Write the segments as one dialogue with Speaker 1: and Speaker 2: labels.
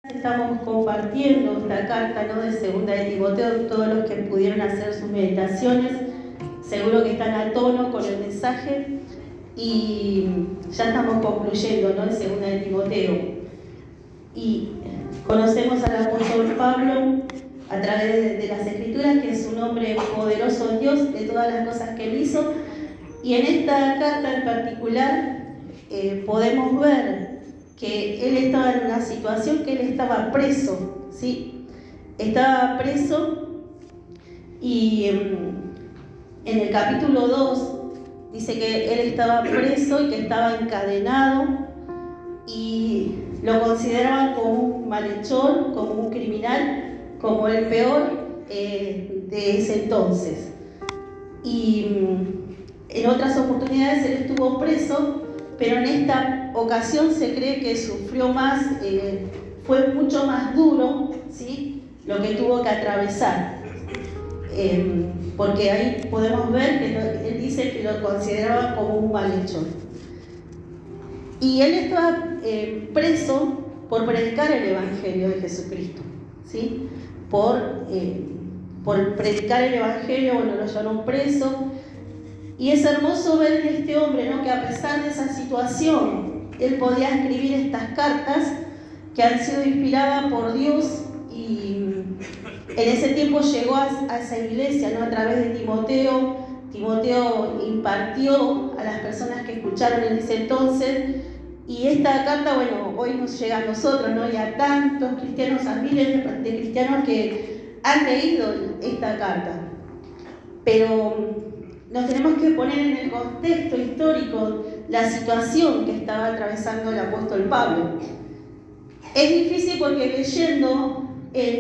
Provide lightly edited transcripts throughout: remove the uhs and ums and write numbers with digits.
Speaker 1: Estamos compartiendo esta carta, ¿no?, de Segunda de Timoteo. Todos los que pudieron hacer sus meditaciones seguro que están a tono con el mensaje, y ya estamos concluyendo, ¿no?, en Segunda de Timoteo. Y conocemos al apóstol Pablo a través de las Escrituras, que es un hombre poderoso en Dios, de todas las cosas que él hizo. Y en esta carta en particular podemos ver que él estaba en una situación que él estaba preso, ¿sí? Estaba preso, y en el capítulo 2 dice que él estaba preso y que estaba encadenado, y lo consideraban como un malhechor, como un criminal, como el peor de ese entonces. Y en otras oportunidades él estuvo preso, pero en esta ocasión se cree que sufrió más, fue mucho más duro, ¿sí?, lo que tuvo que atravesar. Porque ahí podemos ver que él dice que lo consideraba como un malhechor. Y él estaba preso por predicar el Evangelio de Jesucristo, ¿sí? Por predicar el Evangelio, bueno, lo llevaron preso. Y es hermoso ver en este hombre, ¿no?, que a pesar de esa situación, él podía escribir estas cartas que han sido inspiradas por Dios, y en ese tiempo llegó a esa iglesia, ¿no?, a través de Timoteo. Timoteo impartió a las personas que escucharon en ese entonces, y esta carta, bueno, hoy nos llega a nosotros, ¿no?, y a tantos cristianos, a miles de cristianos que han leído esta carta. Pero nos tenemos que poner en el contexto histórico la situación que estaba atravesando el apóstol Pablo. Es difícil porque leyendo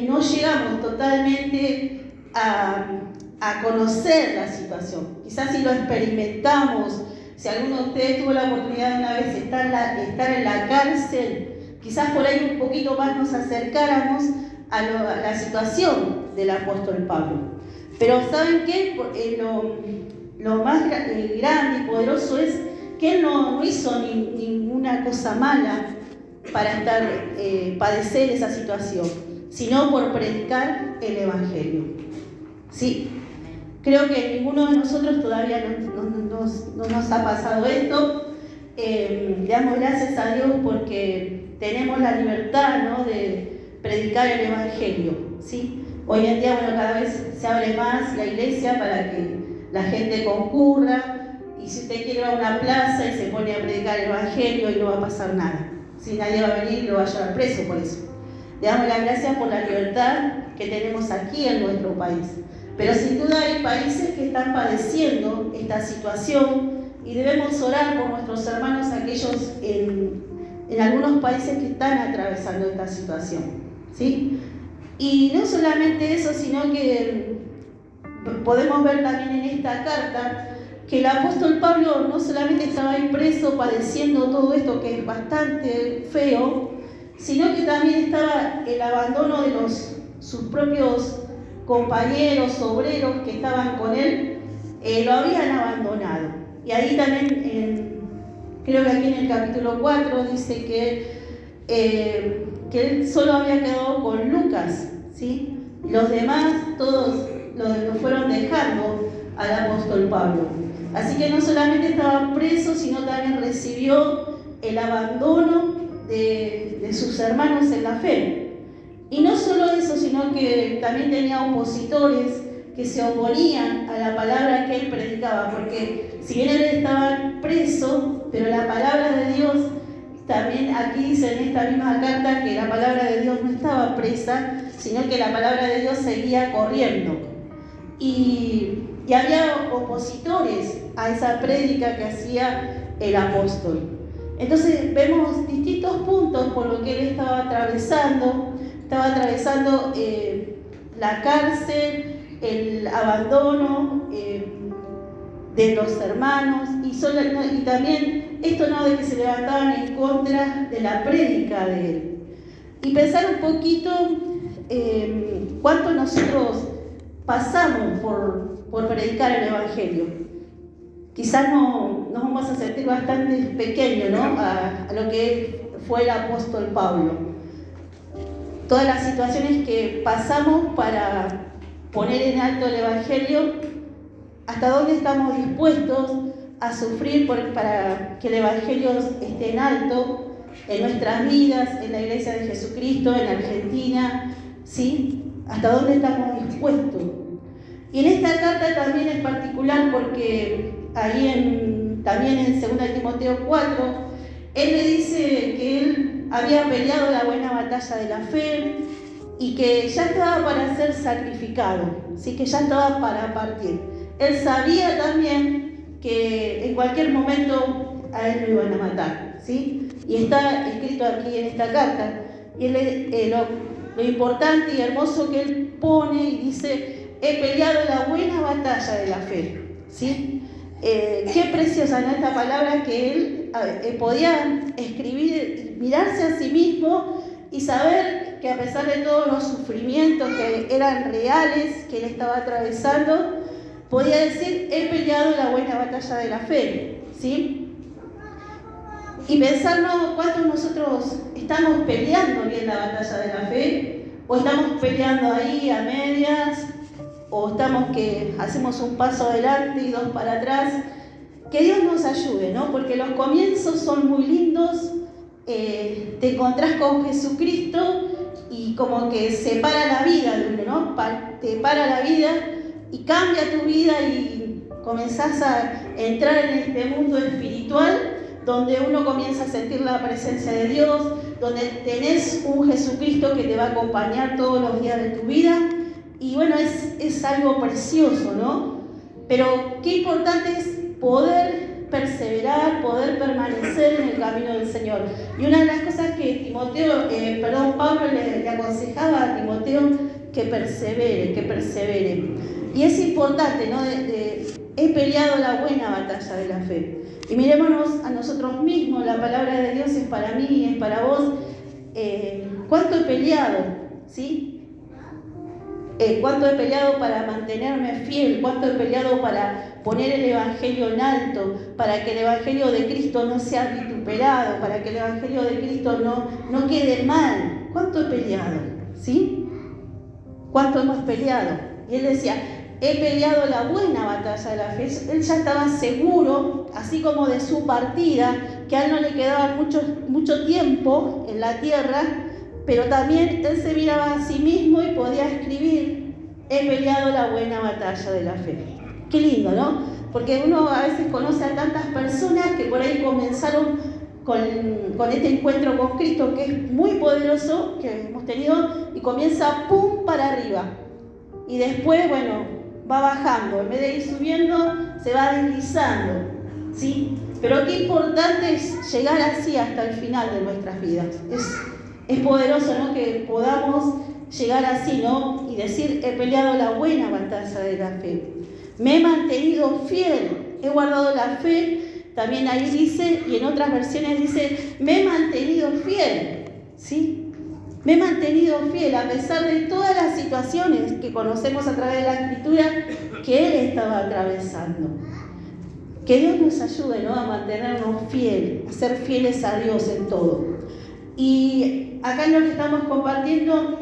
Speaker 1: no llegamos totalmente a conocer la situación. Quizás si lo experimentamos, si alguno de ustedes tuvo la oportunidad de una vez estar en la cárcel, quizás por ahí un poquito más nos acercáramos a la situación del apóstol Pablo. Pero ¿saben qué? Lo más grande y poderoso es que él no hizo ninguna cosa mala para padecer esa situación, sino por predicar el Evangelio. Sí, creo que ninguno de nosotros todavía no nos ha pasado esto. Le damos gracias a Dios porque tenemos la libertad, ¿no?, de predicar el Evangelio, ¿sí? Hoy en día, bueno, cada vez se abre más la iglesia para que la gente concurra, y si usted quiere ir a una plaza y se pone a predicar el Evangelio, y no va a pasar nada. Si nadie va a venir y lo va a llevar preso por eso. Le damos las gracias por la libertad que tenemos aquí en nuestro país. Pero sin duda hay países que están padeciendo esta situación, y debemos orar por nuestros hermanos, aquellos en algunos países que están atravesando esta situación, ¿sí? Y no solamente eso, sino que podemos ver también en esta carta que el apóstol Pablo no solamente estaba ahí preso padeciendo todo esto que es bastante feo, sino que también estaba el abandono de sus propios compañeros, obreros que estaban con él, lo habían abandonado. Y ahí también, creo que aquí en el capítulo 4 dice que él solo había quedado con Lucas, ¿sí? Los demás todos lo fueron dejando al apóstol Pablo. Así que no solamente estaba preso, sino también recibió el abandono de sus hermanos en la fe. Y no solo eso, sino que también tenía opositores que se oponían a la palabra que él predicaba, porque si bien él estaba preso, pero la palabra de Dios, también aquí dice en esta misma carta que la palabra de Dios no estaba presa, sino que la palabra de Dios seguía corriendo. Y había opositores a esa prédica que hacía el apóstol. Entonces vemos distintos puntos por lo que él estaba atravesando. Estaba atravesando la cárcel, el abandono de los hermanos, y también esto, ¿no?, de que se levantaban en contra de la prédica de él. Y pensar un poquito cuánto nosotros pasamos por predicar el Evangelio. Quizás nos vamos a sentir bastante pequeños, ¿no?, a lo que fue el apóstol Pablo. todas las situaciones que pasamos para poner en alto el Evangelio, hasta dónde estamos dispuestos a sufrir para que el Evangelio esté en alto en nuestras vidas, en la Iglesia de Jesucristo, en Argentina, ¿sí? Hasta dónde estamos dispuestos. Y en esta carta también es particular porque ahí también en 2 Timoteo 4, él le dice que él había peleado la buena batalla de la fe y que ya estaba para ser sacrificado, ¿sí? Que ya estaba para partir. Él sabía también que en cualquier momento a él lo iban a matar, ¿sí? Y está escrito aquí en esta carta. Y lo importante y hermoso que él pone y dice: he peleado la buena batalla de la fe, ¿sí? Qué preciosa, ¿no? Esta palabra que él podía escribir, mirarse a sí mismo y saber que a pesar de todos los sufrimientos que eran reales, que él estaba atravesando, podía decir: he peleado la buena batalla de la fe, ¿sí? Y pensarnos cuántos nosotros estamos peleando bien la batalla de la fe, o estamos peleando ahí a medias, o estamos que hacemos un paso adelante y dos para atrás. Que Dios nos ayude, ¿no? Porque los comienzos son muy lindos, te encontrás con Jesucristo y como que se para la vida de uno, ¿no? Te para la vida y cambia tu vida y comenzás a entrar en este mundo espiritual donde uno comienza a sentir la presencia de Dios, donde tenés un Jesucristo que te va a acompañar todos los días de tu vida. Y bueno, es algo precioso, ¿no? Pero qué importante es poder perseverar, poder permanecer en el camino del Señor. Y una de las cosas que Pablo le aconsejaba a Timoteo, que persevere. Y es importante, ¿no? He peleado la buena batalla de la fe. Y mirémonos a nosotros mismos, la palabra de Dios es para mí, es para vos. ¿Cuánto he peleado? ¿Sí? ¿Cuánto he peleado para mantenerme fiel? ¿Cuánto he peleado para poner el Evangelio en alto? Para que el Evangelio de Cristo no sea vituperado, para que el Evangelio de Cristo no quede mal. ¿Cuánto he peleado? ¿Sí? ¿Cuánto hemos peleado? Y él decía: he peleado la buena batalla de la fe. Él ya estaba seguro, así como de su partida, que a él no le quedaba mucho tiempo en la tierra, pero también él se miraba a sí mismo y podía escribir: he peleado la buena batalla de la fe. Qué lindo, ¿no? Porque uno a veces conoce a tantas personas que por ahí comenzaron con este encuentro con Cristo, que es muy poderoso, que hemos tenido, y comienza pum para arriba. Y después, bueno, va bajando. En vez de ir subiendo, se va deslizando, ¿sí? Pero qué importante es llegar así hasta el final de nuestras vidas. Es poderoso, ¿no? Que podamos llegar así, ¿no? Y decir: he peleado la buena batalla de la fe. Me he mantenido fiel, he guardado la fe. También ahí dice, y en otras versiones dice: me he mantenido fiel, ¿sí? Me he mantenido fiel a pesar de todas las situaciones que conocemos a través de la Escritura que él estaba atravesando. Que Dios nos ayude, ¿no? A mantenernos fieles, a ser fieles a Dios en todo. Y acá en lo que estamos compartiendo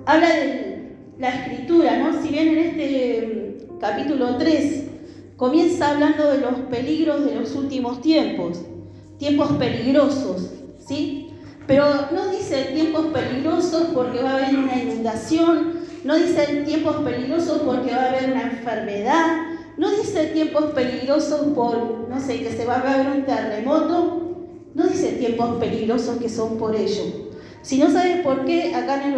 Speaker 1: habla de la Escritura, ¿no? Si bien en este capítulo 3 comienza hablando de los peligros de los últimos tiempos peligrosos, ¿sí? Pero no dice tiempos peligrosos porque va a haber una inundación, no dice tiempos peligrosos porque va a haber una enfermedad, no dice tiempos peligrosos por, no sé, que se va a haber un terremoto, no dice tiempos peligrosos que son por ello. Si no sabes por qué, acá en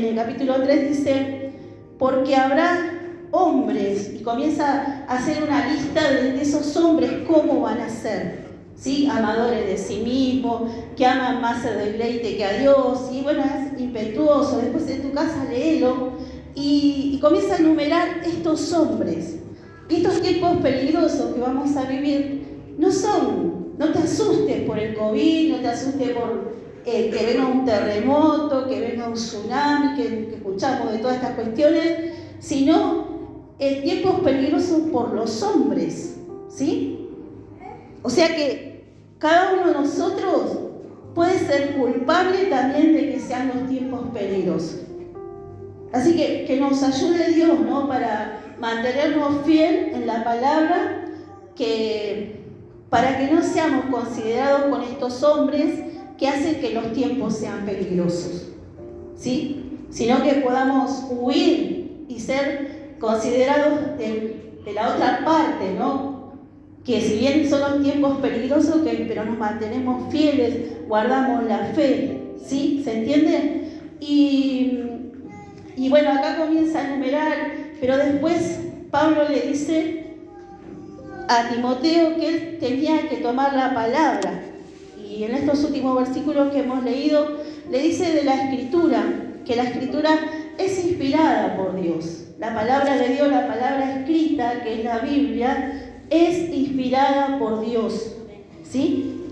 Speaker 1: el capítulo 3 dice: porque habrá hombres, y comienza a hacer una lista de esos hombres, cómo van a ser, ¿sí? Amadores de sí mismos, que aman más el deleite que a Dios, y bueno, es impetuoso. Después en tu casa léelo, y comienza a enumerar estos hombres. Y estos tiempos peligrosos que vamos a vivir no te asustes por el COVID, no te asustes por que venga un terremoto, que venga un tsunami, que escuchamos de todas estas cuestiones, sino tiempos peligrosos por los hombres, ¿sí? O sea que cada uno de nosotros puede ser culpable también de que sean los tiempos peligrosos. Así que nos ayude Dios, ¿no?, para mantenernos fiel en la palabra, para que no seamos considerados con estos hombres que hacen que los tiempos sean peligrosos, ¿sí? Sino que podamos huir y ser considerados de la otra parte, ¿no? Que si bien son los tiempos peligrosos, pero nos mantenemos fieles, guardamos la fe, ¿sí? ¿Se entiende? Y bueno, acá comienza a enumerar, pero después Pablo le dice a Timoteo que él tenía que tomar la palabra. Y en estos últimos versículos que hemos leído, le dice de la Escritura, que la Escritura es inspirada por Dios. La palabra de Dios, la palabra escrita, que es la Biblia, es inspirada por Dios, ¿sí?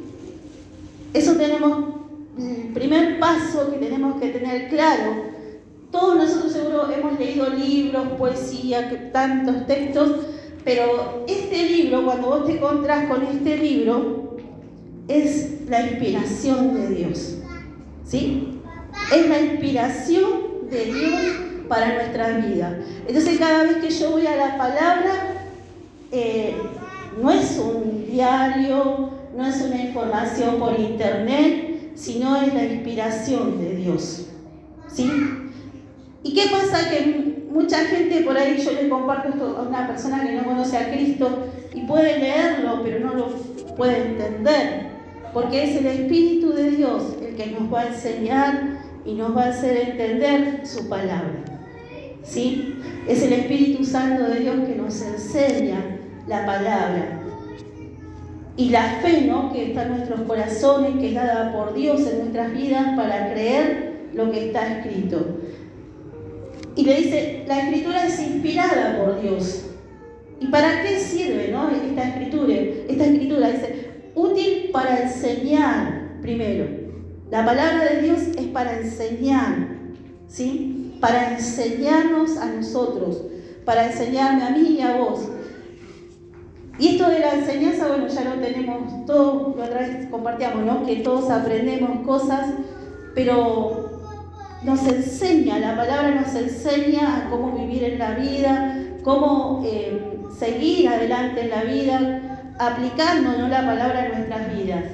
Speaker 1: Eso tenemos, el primer paso que tenemos que tener claro. Todos nosotros seguro hemos leído libros, poesía, tantos textos, pero este libro, cuando vos te encontrás con este libro, es la inspiración de Dios, ¿sí? Es la inspiración de Dios para nuestra vida. Entonces, cada vez que yo voy a la palabra, no es un diario, no es una información por internet, sino es la inspiración de Dios, ¿sí? ¿Y qué pasa? Que mucha gente por ahí, yo le comparto esto a una persona que no conoce a Cristo y puede leerlo, pero no lo puede entender, porque es el Espíritu de Dios el que nos va a enseñar y nos va a hacer entender su palabra, ¿sí? Es el Espíritu Santo de Dios que nos enseña la palabra. Y la fe, ¿no?, que está en nuestros corazones, que es dada por Dios en nuestras vidas para creer lo que está escrito. Y le dice, la Escritura es inspirada por Dios. ¿Y para qué sirve, no, esta Escritura? Esta Escritura dice, útil para enseñar primero. La palabra de Dios es para enseñar, ¿sí? Para enseñarnos a nosotros, para enseñarme a mí y a vos. Y esto de la enseñanza, bueno, ya lo tenemos todos, otra vez compartíamos, ¿no?, que todos aprendemos cosas, pero nos enseña, la palabra nos enseña a cómo vivir en la vida, cómo seguir adelante en la vida, aplicando, ¿no?, la palabra en nuestras vidas.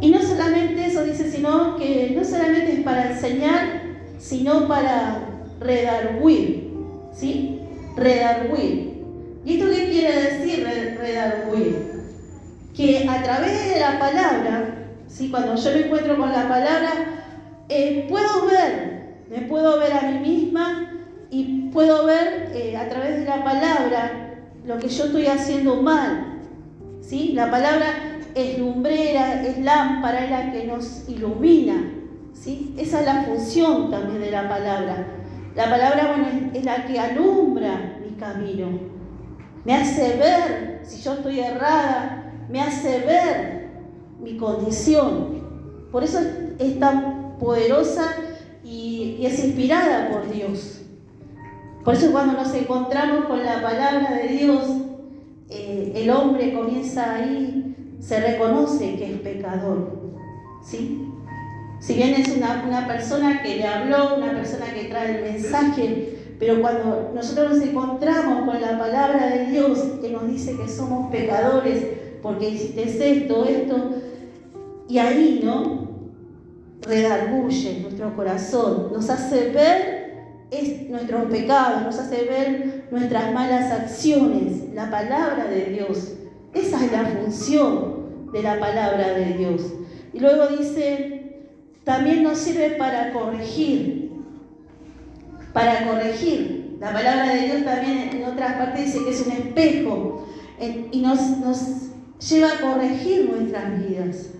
Speaker 1: Y no solamente eso dice, sino que no solamente es para enseñar, sino para redarguir, ¿sí? Redarguir. ¿Y esto qué quiere decir redarguir? Que a través de la palabra, ¿sí?, cuando yo me encuentro con la palabra, me puedo ver a mí misma y puedo ver a través de la palabra lo que yo estoy haciendo mal, ¿sí? La palabra es lumbrera, es lámpara, es la que nos ilumina, ¿sí? Esa es la función también de la palabra. La palabra, bueno, es la que alumbra mi camino, me hace ver si yo estoy errada, me hace ver mi condición. Por eso es tan poderosa y es inspirada por Dios. Por eso cuando nos encontramos con la palabra de Dios, el hombre comienza ahí, se reconoce que es pecador, ¿sí? Si bien es una persona que le habló, una persona que trae el mensaje, pero cuando nosotros nos encontramos con la palabra de Dios que nos dice que somos pecadores porque hiciste esto, y ahí, ¿no?, redarguye nuestro corazón, nos hace ver nuestros pecados, nos hace ver nuestras malas acciones, la palabra de Dios. Esa es la función de la palabra de Dios. Y luego dice, también nos sirve para corregir. Para corregir. La palabra de Dios también en otras partes dice que es un espejo y nos lleva a corregir nuestras vidas,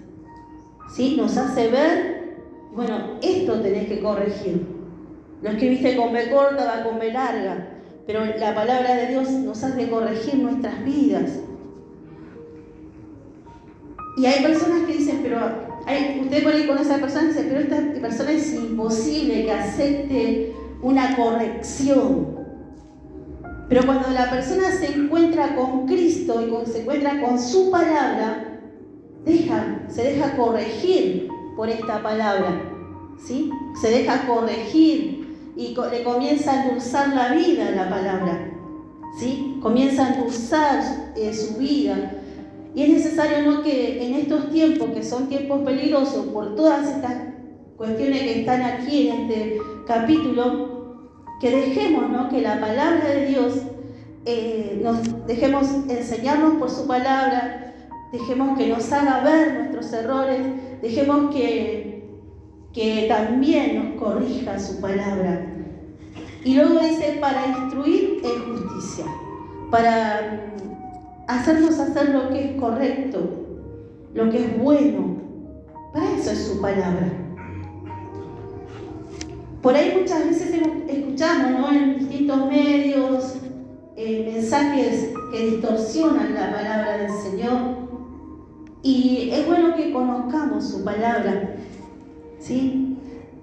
Speaker 1: ¿sí? Nos hace ver, bueno, esto tenés que corregir. Lo escribiste con B corta, va con B larga, pero la palabra de Dios nos hace corregir nuestras vidas. Y hay personas que dicen, pero usted por ahí conoce a personas que dicen, pero esta persona es imposible que acepte una corrección. Pero cuando la persona se encuentra con Cristo y se encuentra con su palabra, se deja corregir por esta palabra, ¿sí? Se deja corregir y le comienza a endulzar la vida la palabra, ¿sí? Comienza a endulzar su vida. Y es necesario, ¿no?, que en estos tiempos, que son tiempos peligrosos, por todas estas cuestiones que están aquí en este capítulo, que dejemos, ¿no?, que la palabra de Dios, nos dejemos enseñarnos por su palabra, dejemos que nos haga ver nuestros errores, dejemos que también nos corrija su palabra. Y luego dice, para instruir en justicia, para hacernos hacer lo que es correcto, lo que es bueno. Para eso es su palabra. Por ahí muchas veces escuchamos, ¿no?, en distintos medios mensajes que distorsionan la palabra del Señor. Y es bueno que conozcamos su palabra, ¿sí?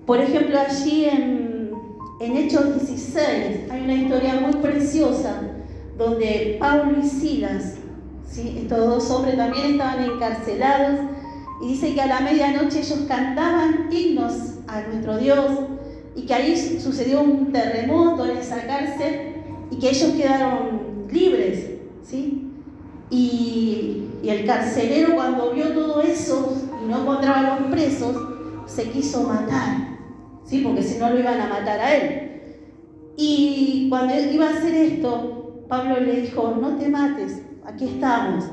Speaker 1: Por ejemplo, allí en Hechos 16 hay una historia muy preciosa donde Pablo y Silas, ¿sí?, estos dos hombres también estaban encarcelados, y dice que a la medianoche ellos cantaban himnos a nuestro Dios, y que ahí sucedió un terremoto en esa cárcel y que ellos quedaron libres, ¿sí? Y el carcelero, cuando vio todo eso y no encontraba a los presos, se quiso matar, ¿sí?, porque si no lo iban a matar a él. Y cuando él iba a hacer esto, Pablo le dijo, no te mates, aquí estamos,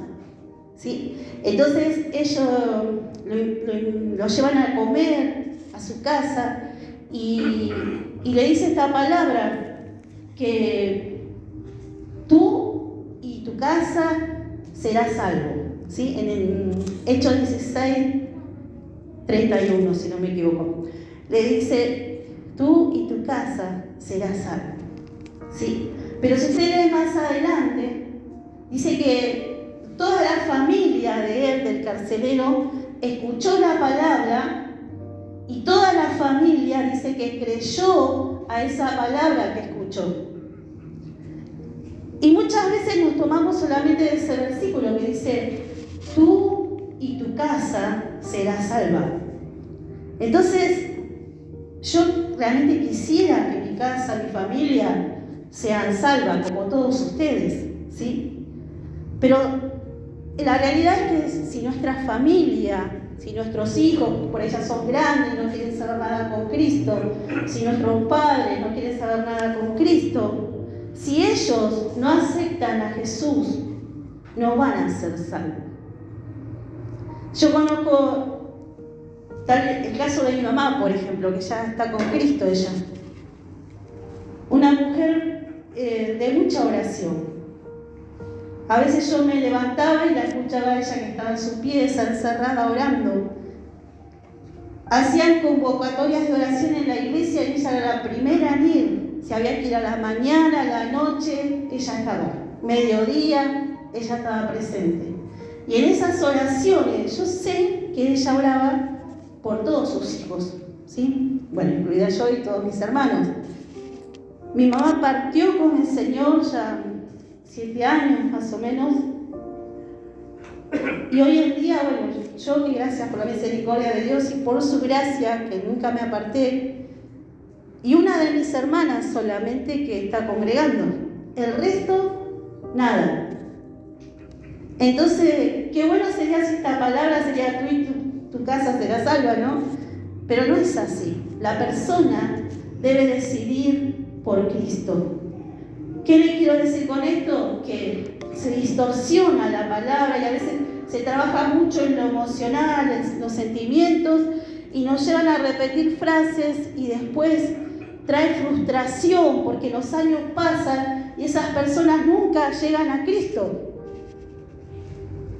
Speaker 1: ¿sí? Entonces ellos lo llevan a comer a su casa y le dice esta palabra, que tú y tu casa serás salvo, ¿sí? En Hechos 16, 31, si no me equivoco. Le dice, tú y tu casa serás salvo, ¿sí? Pero si usted lee más adelante, dice que toda la familia de él, del carcelero, escuchó la palabra, y toda la familia dice que creyó a esa palabra que escuchó. Y muchas veces nos tomamos solamente de ese versículo que dice, tú y tu casa serás salva. Entonces, yo realmente quisiera que mi casa, mi familia, sean salvas, como todos ustedes, ¿sí? Pero la realidad es que si nuestra familia, si nuestros hijos, por ahí ya son grandes y no quieren saber nada con Cristo, si nuestros padres no quieren saber nada con Cristo, si ellos no aceptan a Jesús, no van a ser salvos. Yo conozco el caso de mi mamá, por ejemplo, que ya está con Cristo ella. Una mujer de mucha oración. A veces yo me levantaba y la escuchaba a ella que estaba en su pieza, encerrada, orando. Hacían convocatorias de oración en la iglesia y ella era la primera en ir. Si había que ir a la mañana, a la noche, ella estaba. Mediodía, ella estaba presente. Y en esas oraciones, yo sé que ella oraba por todos sus hijos, ¿sí? Bueno, incluida yo y todos mis hermanos. Mi mamá partió con el Señor ya 7 años más o menos. Y hoy en día, bueno, yo que gracias por la misericordia de Dios y por su gracia, que nunca me aparté, y una de mis hermanas solamente que está congregando, el resto, nada. Entonces, qué bueno sería si esta palabra sería tú y tu casa será salva, ¿no? Pero no es así. La persona debe decidir por Cristo. ¿Qué le quiero decir con esto? Que se distorsiona la palabra y a veces se trabaja mucho en lo emocional, en los sentimientos, y nos llevan a repetir frases y después trae frustración porque los años pasan y esas personas nunca llegan a Cristo.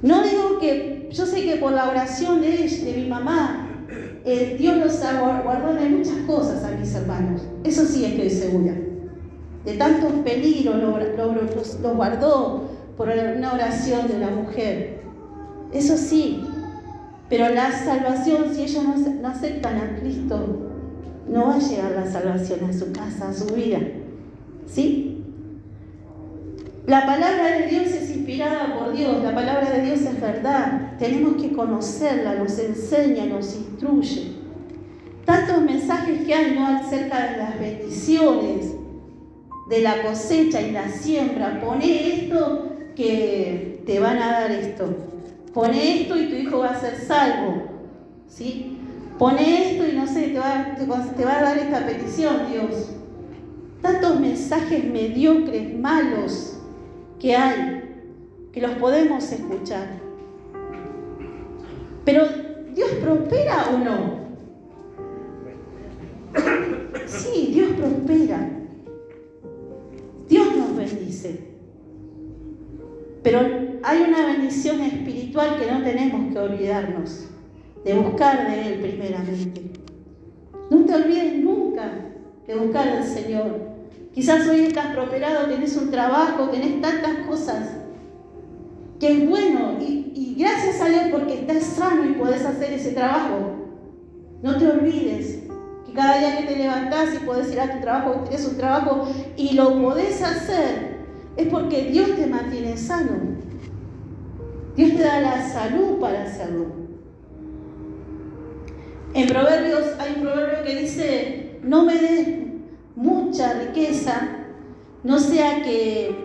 Speaker 1: No digo que, yo sé que por la oración de mi mamá, Dios los guardó de muchas cosas a mis hermanos. Eso sí estoy segura. De tantos peligros los guardó por una oración de una mujer. Eso sí. Pero la salvación, si ellos no aceptan a Cristo, no va a llegar la salvación a su casa, a su vida. ¿Sí? La palabra de Dios es inspirada por Dios, la palabra de Dios es verdad. tenemos que conocerla, nos enseña, nos instruye. Tantos mensajes que hay, ¿no?, acerca de las bendiciones, de la cosecha y la siembra. Poné esto que te van a dar esto. Poné esto y tu hijo va a ser salvo, ¿sí? Poné esto y no sé, te va a dar esta petición, Dios. Tantos mensajes mediocres, malos que hay, que los podemos escuchar. Pero ¿Dios prospera o no? Sí, Dios prospera. Dios nos bendice. Pero hay una bendición espiritual que no tenemos que olvidarnos de buscar de Él primeramente. No te olvides nunca de buscar al Señor. Quizás hoy estás prosperado, tenés un trabajo, tenés tantas cosas que es bueno y gracias a Dios porque estás sano y podés hacer ese trabajo. No te olvides que cada día que te levantás y podés ir a tu trabajo, tenés un trabajo y lo podés hacer, es porque Dios te mantiene sano. Dios te da la salud para hacerlo. En Proverbios hay un proverbio que dice: no me des mucha riqueza, no sea que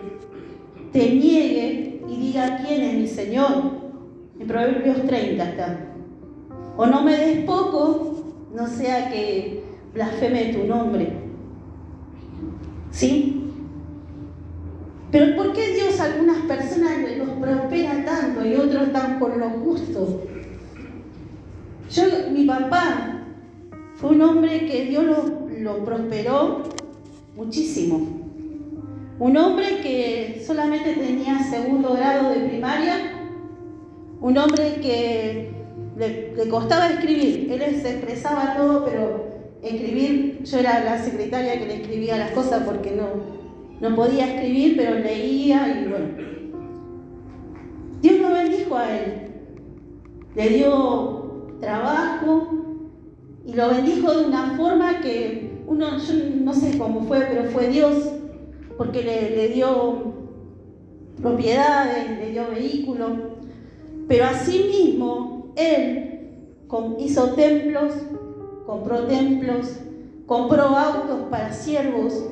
Speaker 1: te niegue y diga quién es mi Señor. En Proverbios 30 está. O no me des poco, no sea que blasfeme tu nombre. ¿Sí? Pero ¿por qué Dios a algunas personas los prospera tanto y otros están por lo justo? Mi papá fue un hombre que Dios lo prosperó muchísimo. Un hombre que solamente tenía 2º grado de primaria, un hombre que le costaba escribir. Él se expresaba todo, pero escribir, yo era la secretaria que le escribía las cosas porque no podía escribir, pero leía y bueno. Dios lo bendijo a él, le dio trabajo y lo bendijo de una forma que yo no sé cómo fue, pero fue Dios, porque le dio propiedades, le dio vehículos, pero asimismo él hizo templos, compró autos para siervos,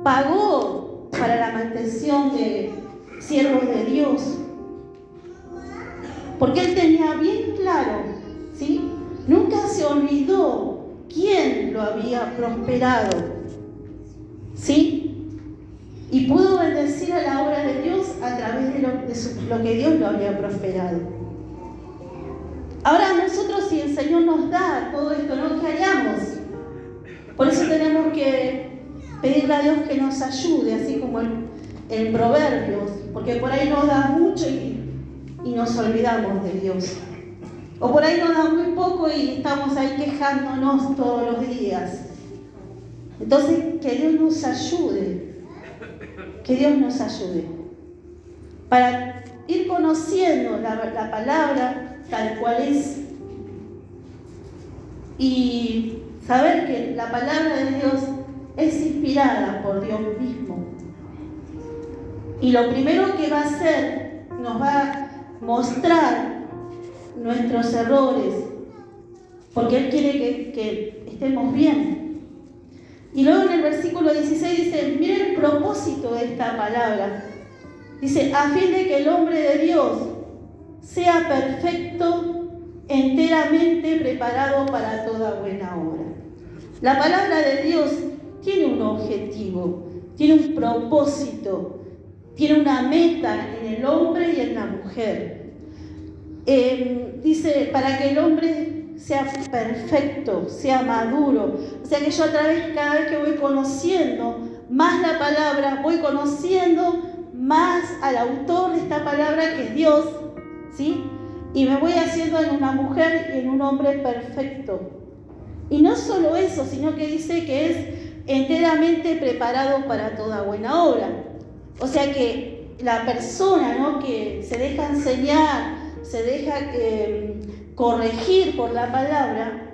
Speaker 1: pagó para la mantención de siervos de Dios, porque él tenía bien claro, ¿sí? Nunca se olvidó quién lo había prosperado, ¿sí? Y pudo bendecir a la obra de Dios a través de lo que Dios lo había prosperado. Ahora nosotros, si el Señor nos da todo esto, ¿no?, ¿qué haríamos? Por eso tenemos que pedirle a Dios que nos ayude, así como en Proverbios, porque por ahí nos da mucho y nos olvidamos de Dios. O por ahí nos da muy poco y estamos ahí quejándonos todos los días. Entonces, que Dios nos ayude. Que Dios nos ayude. Para ir conociendo la palabra tal cual es. Y saber que la palabra de Dios es inspirada por Dios mismo. Y lo primero que va a hacer, nos va a mostrar nuestros errores, porque Él quiere que estemos bien. Y luego en el versículo 16 dice, miren el propósito de esta palabra. Dice, a fin de que el hombre de Dios sea perfecto, enteramente preparado para toda buena obra. La palabra de Dios tiene un objetivo, tiene un propósito, tiene una meta en el hombre y en la mujer. Dice, para que el hombre sea perfecto, sea maduro. O sea que yo cada vez que voy conociendo más la palabra, voy conociendo más al autor de esta palabra, que es Dios, ¿sí? Y me voy haciendo en una mujer y en un hombre perfecto. Y no solo eso, sino que dice que es enteramente preparado para toda buena obra. O sea que la persona, ¿no?, que se deja enseñar, se deja corregir por la palabra,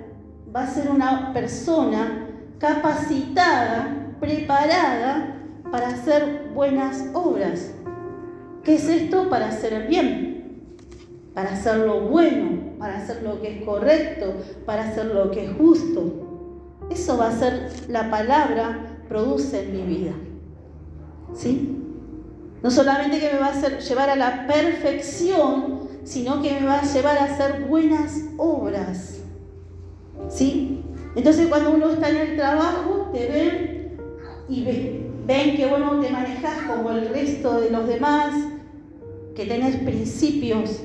Speaker 1: va a ser una persona capacitada, preparada para hacer buenas obras. ¿Qué es esto? Para hacer el bien. para hacer lo bueno, para hacer lo que es correcto, para hacer lo que es justo. Eso va a ser la palabra, produce en mi vida. ¿Sí? No solamente que me va a hacer llevar a la perfección, sino que me va a llevar a hacer buenas obras. ¿Sí? Entonces cuando uno está en el trabajo, te ven y ven que bueno, te manejas como el resto de los demás, que tenés principios,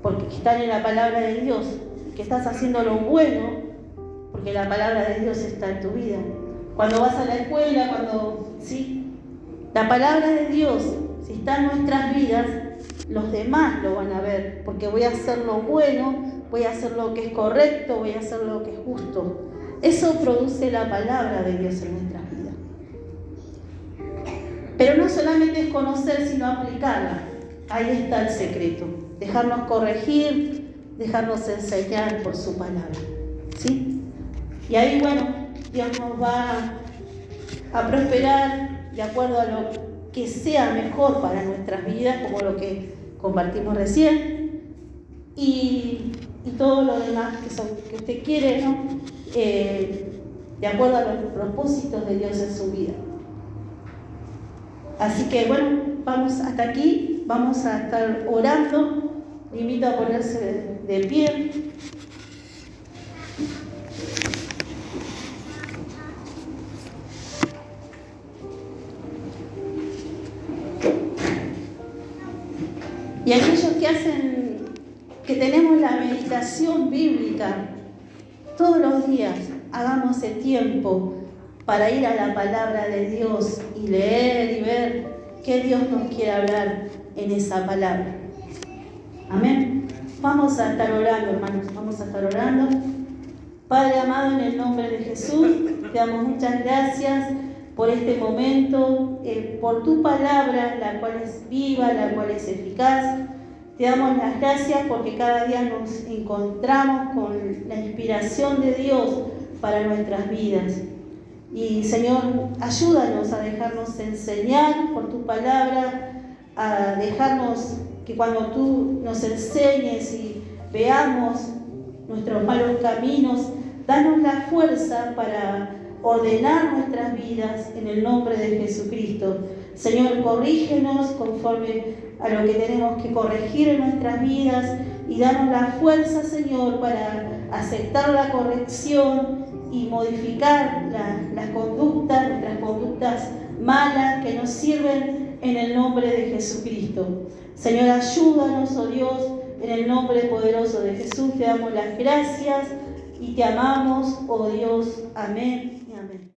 Speaker 1: porque están en la palabra de Dios, que estás haciendo lo bueno, porque la palabra de Dios está en tu vida. Cuando vas a la escuela, ¿sí? La palabra de Dios, si está en nuestras vidas, los demás lo van a ver, porque voy a hacer lo bueno, voy a hacer lo que es correcto, voy a hacer lo que es justo. Eso produce la palabra de Dios en nuestras vidas. Pero no solamente es conocer, sino aplicarla. Ahí está el secreto. Dejarnos corregir, dejarnos enseñar por su palabra. ¿Sí? Y ahí, bueno, Dios nos va a prosperar de acuerdo a lo que sea mejor para nuestras vidas, como lo que compartimos recién, y todo lo demás que usted quiere, ¿no? De acuerdo a los propósitos de Dios en su vida. Así que bueno, vamos hasta aquí, vamos a estar orando. Le invito a ponerse de pie. Y aquellos que tenemos la meditación bíblica todos los días, hagamos el tiempo para ir a la palabra de Dios y leer y ver qué Dios nos quiere hablar en esa palabra. Amén. Vamos a estar orando, hermanos, vamos a estar orando. Padre amado, en el nombre de Jesús, te damos muchas gracias por este momento, por tu palabra, la cual es viva, la cual es eficaz. Te damos las gracias porque cada día nos encontramos con la inspiración de Dios para nuestras vidas. Y Señor, ayúdanos a dejarnos enseñar por tu palabra, a dejarnos que cuando tú nos enseñes y veamos nuestros malos caminos, danos la fuerza para ordenar nuestras vidas en el nombre de Jesucristo. Señor, corrígenos conforme a lo que tenemos que corregir en nuestras vidas y danos la fuerza, Señor, para aceptar la corrección y modificar las conductas, nuestras conductas malas que nos sirven en el nombre de Jesucristo. Señor, ayúdanos, oh Dios, en el nombre poderoso de Jesús. Te damos las gracias y te amamos, oh Dios. Amén.